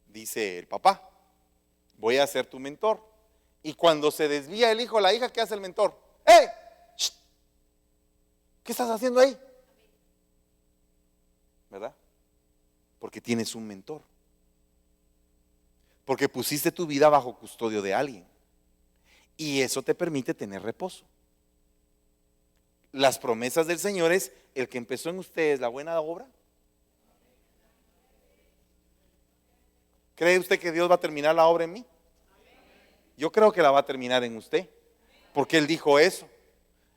Dice el papá, voy a ser tu mentor. Y cuando se desvía el hijo o la hija, ¿qué hace el mentor? ¡Hey! ¿Qué estás haciendo ahí? ¿Verdad? Porque tienes un mentor. Porque pusiste tu vida bajo custodio de alguien. Y eso te permite tener reposo. Las promesas del Señor es, el que empezó en ustedes la buena obra. ¿Cree usted que Dios va a terminar la obra en mí? Yo creo que la va a terminar en usted. Porque Él dijo eso.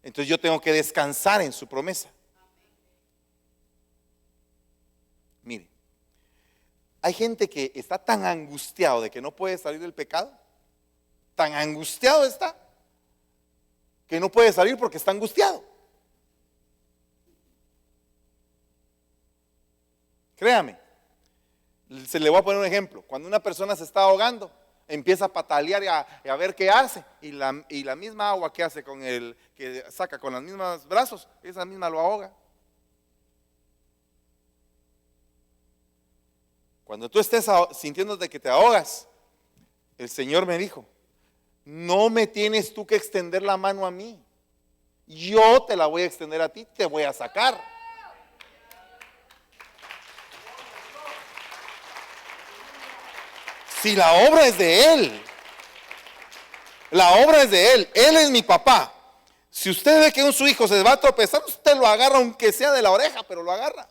Entonces yo tengo que descansar en su promesa. Mire, hay gente que está tan angustiado de que no puede salir del pecado. Tan angustiado está que no puede salir porque está angustiado. Créame, se le voy a poner un ejemplo. Cuando una persona se está ahogando, empieza a patalear y a ver qué hace. Y la misma agua que hace con el que saca con los mismos brazos, esa misma lo ahoga. Cuando tú estés sintiéndote que te ahogas, el Señor me dijo, no me tienes tú que extender la mano a mí. Yo te la voy a extender a ti, te voy a sacar. Si la obra es de Él, la obra es de Él es mi papá. Si usted ve que su hijo se va a tropezar, usted lo agarra aunque sea de la oreja, pero lo agarra.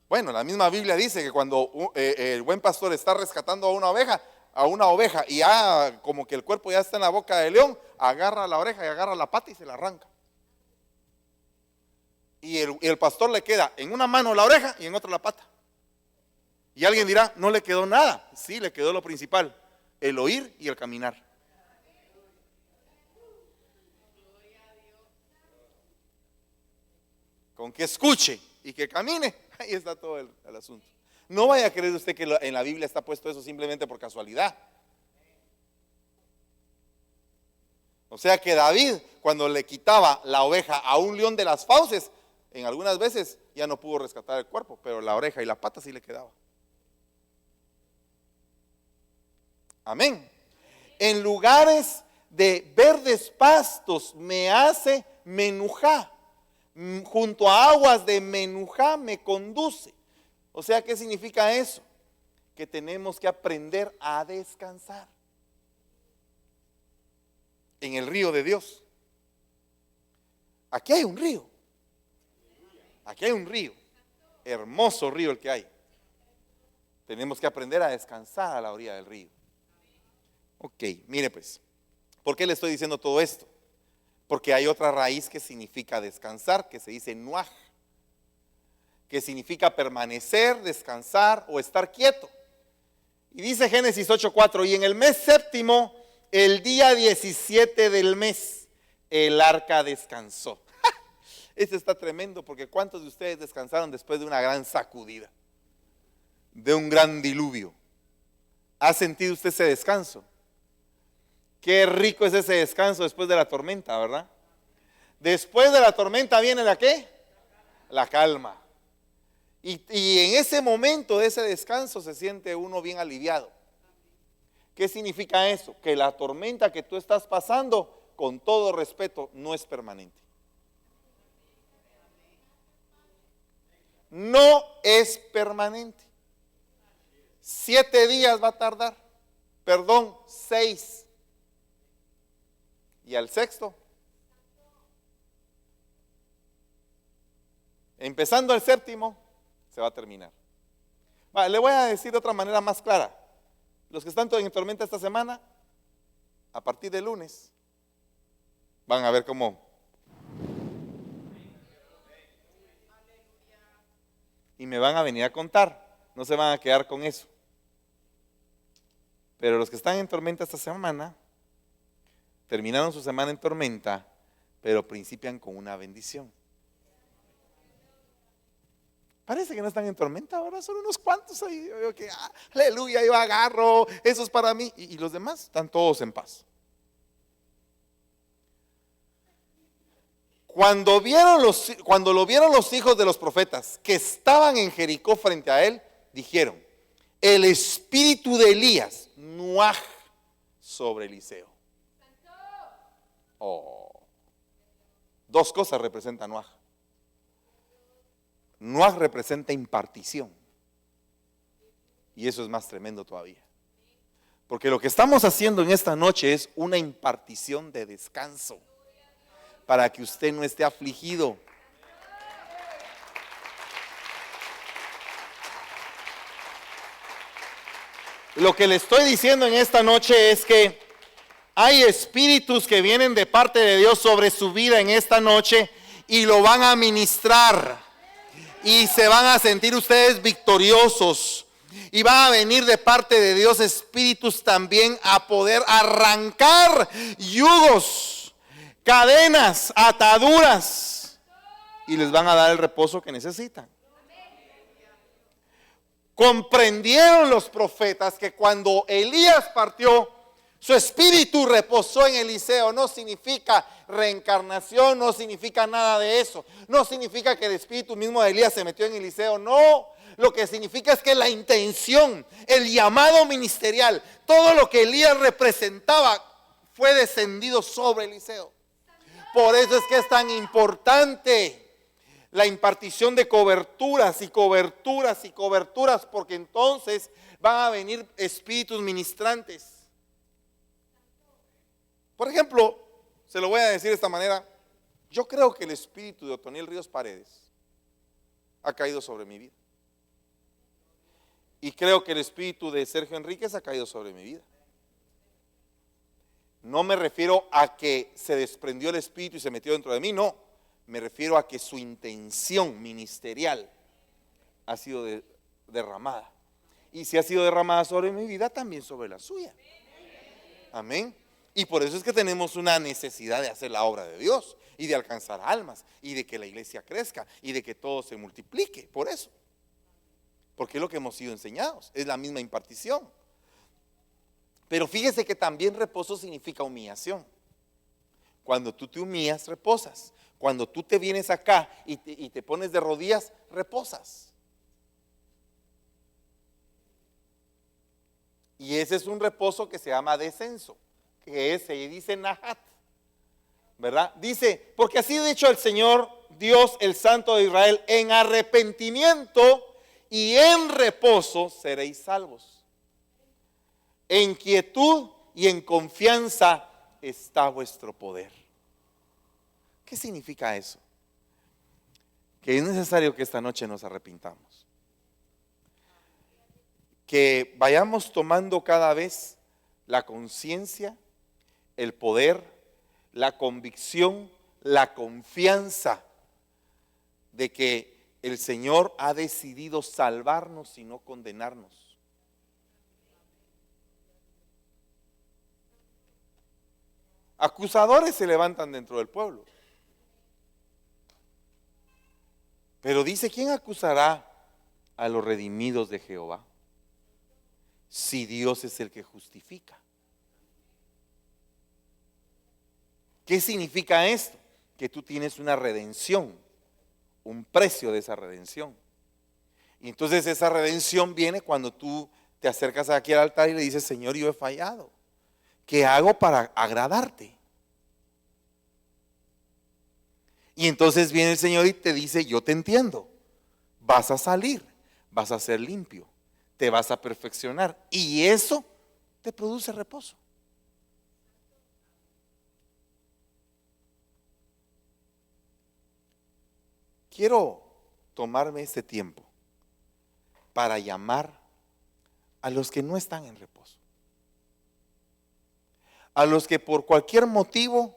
Bueno, la misma Biblia dice que cuando el buen pastor está rescatando a una oveja y ya como que el cuerpo ya está en la boca del león, agarra la oreja y agarra la pata y se la arranca. Y el pastor le queda en una mano la oreja y en otra la pata. Y alguien dirá, no le quedó nada. Sí, le quedó lo principal, el oír y el caminar. Con que escuche y que camine, ahí está todo el asunto. No vaya a creer usted que en la Biblia está puesto eso simplemente por casualidad. O sea que David, cuando le quitaba la oveja a un león de las fauces, en algunas veces ya no pudo rescatar el cuerpo, pero la oreja y la pata sí le quedaba. Amén. En lugares de verdes pastos me hace menujá. Junto a aguas de menujá me conduce. O sea, ¿qué significa eso? Que tenemos que aprender a descansar en el río de Dios. Aquí hay un río. Aquí hay un río. Hermoso río el que hay. Tenemos que aprender a descansar a la orilla del río. Ok, mire pues, ¿por qué le estoy diciendo todo esto? Porque hay otra raíz que significa descansar, que se dice nuaj. que significa permanecer, descansar o estar quieto. Y dice Génesis 8:4, y en el mes séptimo, el día 17 del mes, el arca descansó. Este está tremendo, porque ¿cuántos de ustedes descansaron después de una gran sacudida? De un gran diluvio. ¿Ha sentido usted ese descanso? Qué rico es ese descanso después de la tormenta, ¿verdad? Después de la tormenta viene ¿la qué? La calma. Y en ese momento de ese descanso se siente uno bien aliviado. ¿Qué significa eso? Que la tormenta que tú estás pasando, con todo respeto, no es permanente. No es permanente. 7 días va a tardar. Perdón, 6. Y al sexto, empezando el séptimo, se va a terminar. Vale, le voy a decir de otra manera más clara. Los que están en tormenta esta semana, a partir del lunes, van a ver cómo. Y me van a venir a contar. No se van a quedar con eso. Pero los que están en tormenta esta semana, terminaron su semana en tormenta, pero principian con una bendición. Parece que no están en tormenta, ahora son unos cuantos ahí. Que, aleluya, yo agarro, eso es para mí. Y los demás están todos en paz. Cuando lo vieron los hijos de los profetas que estaban en Jericó frente a él, dijeron: el espíritu de Elías, nuaj, sobre Eliseo. Oh. 2 cosas representa nuaj. Nuaj representa impartición. Y eso es más tremendo todavía. Porque lo que estamos haciendo en esta noche es una impartición de descanso, para que usted no esté afligido. Lo que le estoy diciendo en esta noche es que hay espíritus que vienen de parte de Dios sobre su vida en esta noche y lo van a ministrar. Y se van a sentir ustedes victoriosos. Y van a venir de parte de Dios espíritus también a poder arrancar yugos, cadenas, ataduras. Y les van a dar el reposo que necesitan. Comprendieron los profetas que cuando Elías partió, su espíritu reposó en Eliseo. No significa reencarnación, no significa nada de eso. No significa que el espíritu mismo de Elías se metió en Eliseo, no. Lo que significa es que la intención, el llamado ministerial, todo lo que Elías representaba fue descendido sobre Eliseo. Por eso es que es tan importante la impartición de coberturas y coberturas y coberturas, porque entonces van a venir espíritus ministrantes. Por ejemplo, se lo voy a decir de esta manera: yo creo que el espíritu de Otoniel Ríos Paredes ha caído sobre mi vida. Y creo que el espíritu de Sergio Enríquez ha caído sobre mi vida. No me refiero a que se desprendió el espíritu y se metió dentro de mí, no. Me refiero a que su intención ministerial ha sido derramada. Y si ha sido derramada sobre mi vida, también sobre la suya. Amén. Y por eso es que tenemos una necesidad de hacer la obra de Dios y de alcanzar almas y de que la iglesia crezca y de que todo se multiplique. Por eso. Porque es lo que hemos sido enseñados. Es la misma impartición. Pero fíjese que también reposo significa humillación. Cuando tú te humillas, reposas. Cuando tú te vienes acá y te pones de rodillas, reposas. Y ese es un reposo que se llama descenso, que se dice Nahat, ¿verdad? Dice: porque así ha dicho el Señor Dios, el Santo de Israel: en arrepentimiento y en reposo seréis salvos. En quietud y en confianza está vuestro poder. ¿Qué significa eso? Que es necesario que esta noche nos arrepintamos. Que vayamos tomando cada vez la conciencia, el poder, la convicción, la confianza de que el Señor ha decidido salvarnos y no condenarnos. Acusadores se levantan dentro del pueblo. Pero dice, ¿quién acusará a los redimidos de Jehová? Si Dios es el que justifica. ¿Qué significa esto? Que tú tienes una redención, un precio de esa redención. Y entonces esa redención viene cuando tú te acercas aquí al altar y le dices, Señor, yo he fallado. ¿Qué hago para agradarte? Y entonces viene el Señor y te dice, yo te entiendo, vas a salir, vas a ser limpio, te vas a perfeccionar. Y eso te produce reposo. Quiero tomarme este tiempo para llamar a los que no están en reposo. A los que por cualquier motivo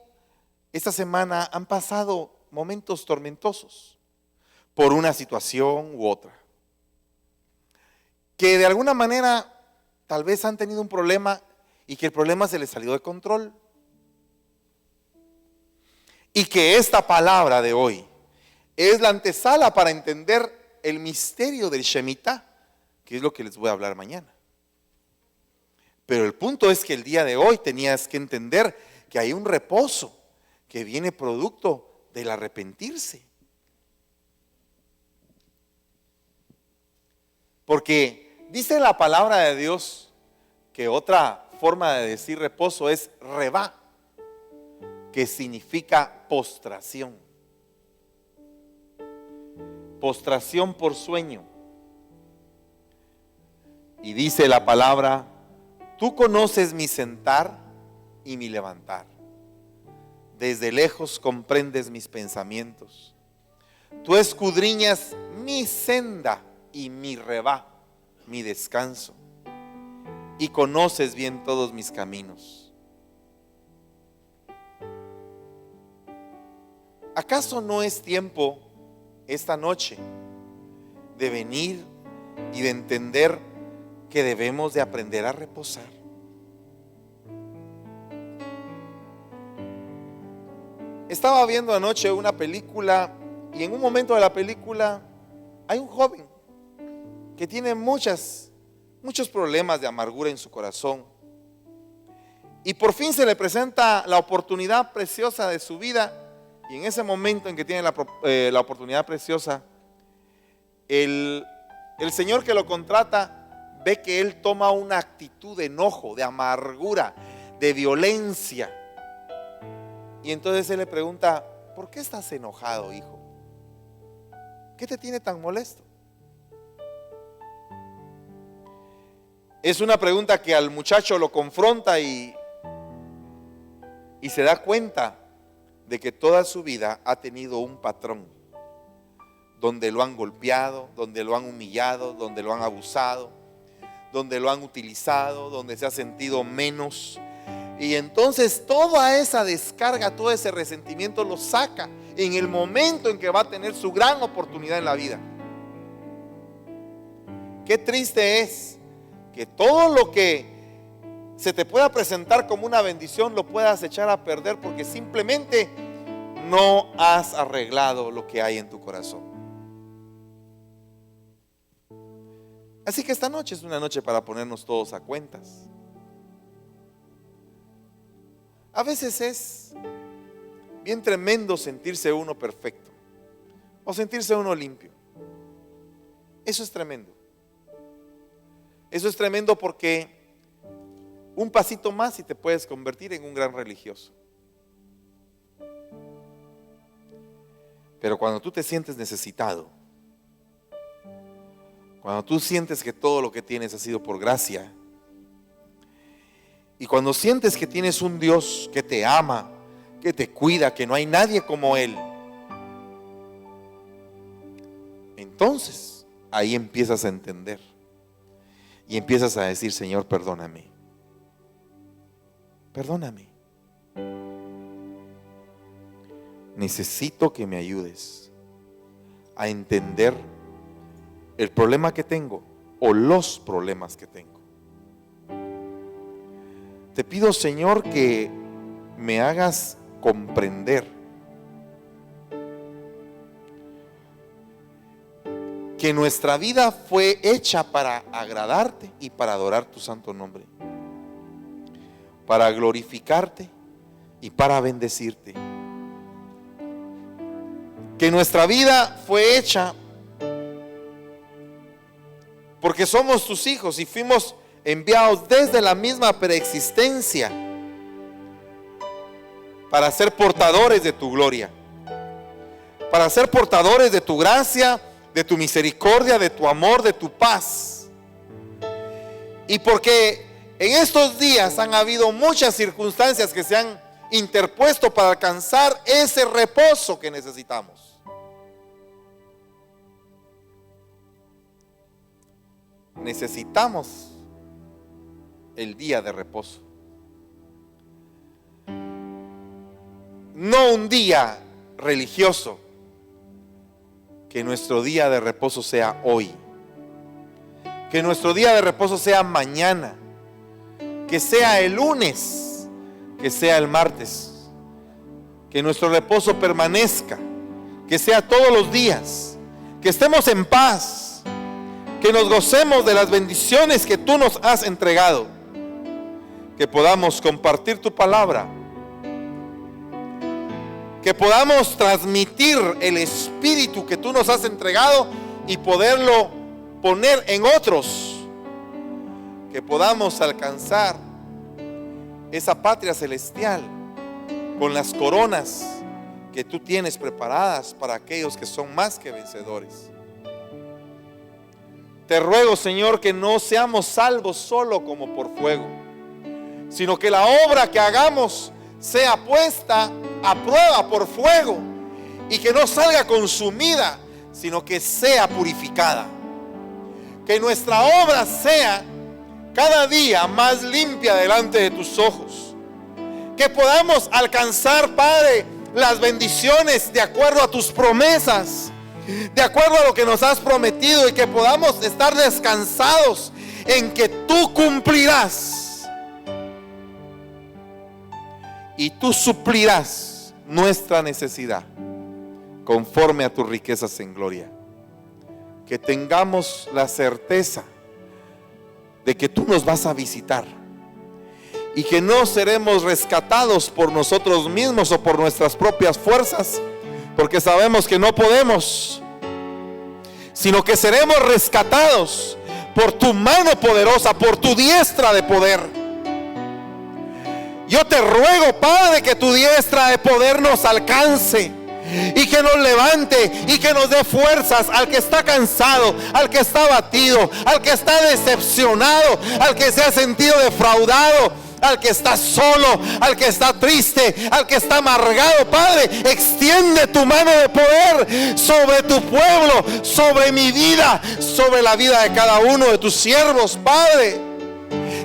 esta semana han pasado momentos tormentosos por una situación u otra. Que de alguna manera tal vez han tenido un problema y que el problema se les salió de control. Y que esta palabra de hoy es la antesala para entender el misterio del Shemitah, que es lo que les voy a hablar mañana. Pero el punto es que el día de hoy tenías que entender que hay un reposo que viene producto del arrepentirse. Porque dice la palabra de Dios que otra forma de decir reposo es rebá, que significa postración. Postración por sueño. Y dice la palabra, tú conoces mi sentar y mi levantar. Desde lejos comprendes mis pensamientos. Tú escudriñas mi senda y mi rebá, mi descanso. Y conoces bien todos mis caminos. ¿Acaso no es tiempo esta noche de venir y de entender que debemos de aprender a reposar? Estaba viendo anoche una película y en un momento de la película hay un joven que tiene muchos problemas de amargura en su corazón. Y por fin se le presenta la oportunidad preciosa de su vida. Y en ese momento en que tiene la oportunidad preciosa, el Señor que lo contrata ve que él toma una actitud de enojo, de amargura, de violencia. Y entonces él le pregunta, ¿por qué estás enojado, hijo? ¿Qué te tiene tan molesto? Es una pregunta que al muchacho lo confronta y se da cuenta de que toda su vida ha tenido un patrón donde lo han golpeado, donde lo han humillado, donde lo han abusado, donde lo han utilizado, donde se ha sentido menos. Y entonces toda esa descarga, todo ese resentimiento lo saca en el momento en que va a tener su gran oportunidad en la vida. Qué triste es que todo lo que se te pueda presentar como una bendición lo puedas echar a perder porque simplemente no has arreglado lo que hay en tu corazón. Así que esta noche es una noche para ponernos todos a cuentas. A veces es bien tremendo sentirse uno perfecto o sentirse uno limpio. Eso es tremendo. Eso es tremendo porque un pasito más y te puedes convertir en un gran religioso. Pero cuando tú te sientes necesitado, cuando tú sientes que todo lo que tienes ha sido por gracia, y cuando sientes que tienes un Dios que te ama, que te cuida, que no hay nadie como Él, entonces ahí empiezas a entender y empiezas a decir, Señor, perdóname. Perdóname. Necesito que me ayudes a entender el problema que tengo o los problemas que tengo. Te pido, Señor, que me hagas comprender que nuestra vida fue hecha para agradarte y para adorar tu santo nombre, para glorificarte y para bendecirte. Que nuestra vida fue hecha porque somos tus hijos y fuimos enviados desde la misma preexistencia para ser portadores de tu gloria, para ser portadores de tu gracia, de tu misericordia, de tu amor, de tu paz. Y porque en estos días han habido muchas circunstancias que se han interpuesto para alcanzar ese reposo que necesitamos. Necesitamos el día de reposo. No un día religioso. Que nuestro día de reposo sea hoy. Que nuestro día de reposo sea mañana. Que sea el lunes. Que sea el martes. Que nuestro reposo permanezca. Que sea todos los días. Que estemos en paz. Que nos gocemos de las bendiciones que tú nos has entregado. Que podamos compartir tu palabra. Que podamos transmitir el espíritu que tú nos has entregado y poderlo poner en otros. Que podamos alcanzar esa patria celestial con las coronas que tú tienes preparadas para aquellos que son más que vencedores. Te ruego, Señor, que no seamos salvos solo como por fuego, sino que la obra que hagamos sea puesta a prueba por fuego y que no salga consumida, sino que sea purificada. Que nuestra obra sea cada día más limpia delante de tus ojos. Que podamos alcanzar, Padre, las bendiciones de acuerdo a tus promesas, de acuerdo a lo que nos has prometido, y que podamos estar descansados en que tú cumplirás y tú suplirás nuestra necesidad conforme a tus riquezas en gloria. Que tengamos la certeza de que tú nos vas a visitar y que no seremos rescatados por nosotros mismos o por nuestras propias fuerzas, porque sabemos que no podemos, sino que seremos rescatados por tu mano poderosa, por tu diestra de poder. Yo te ruego, Padre, que tu diestra de poder nos alcance y que nos levante y que nos dé fuerzas al que está cansado, al que está abatido, al que está decepcionado, al que se ha sentido defraudado, al que está solo, al que está triste, al que está amargado. Padre, extiende tu mano de poder sobre tu pueblo, sobre mi vida, sobre la vida de cada uno de tus siervos, Padre.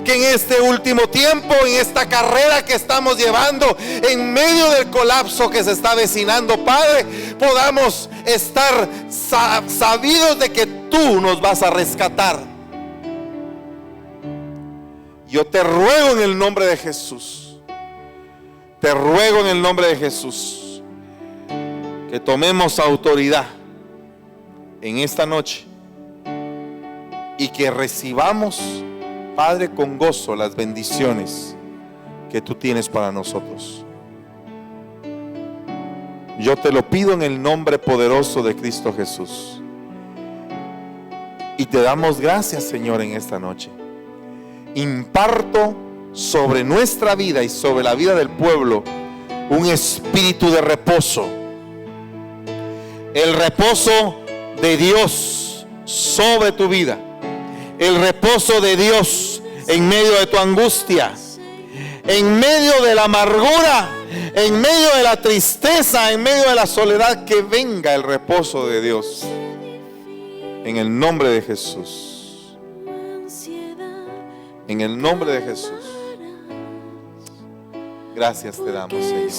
Que en este último tiempo, en esta carrera que estamos llevando, en medio del colapso que se está avecinando, Padre, podamos estar sabidos de que tú nos vas a rescatar. Yo te ruego en el nombre de Jesús, te ruego en el nombre de Jesús, que tomemos autoridad en esta noche y que recibamos, Padre, con gozo las bendiciones que tú tienes para nosotros. Yo te lo pido en el nombre poderoso de Cristo Jesús. Y te damos gracias, Señor, en esta noche. Imparto sobre nuestra vida y sobre la vida del pueblo un espíritu de reposo. El reposo de Dios sobre tu vida. El reposo de Dios en medio de tu angustia, en medio de la amargura, en medio de la tristeza, en medio de la soledad. Que venga el reposo de Dios en el nombre de Jesús, en el nombre de Jesús. Gracias te damos, Señor.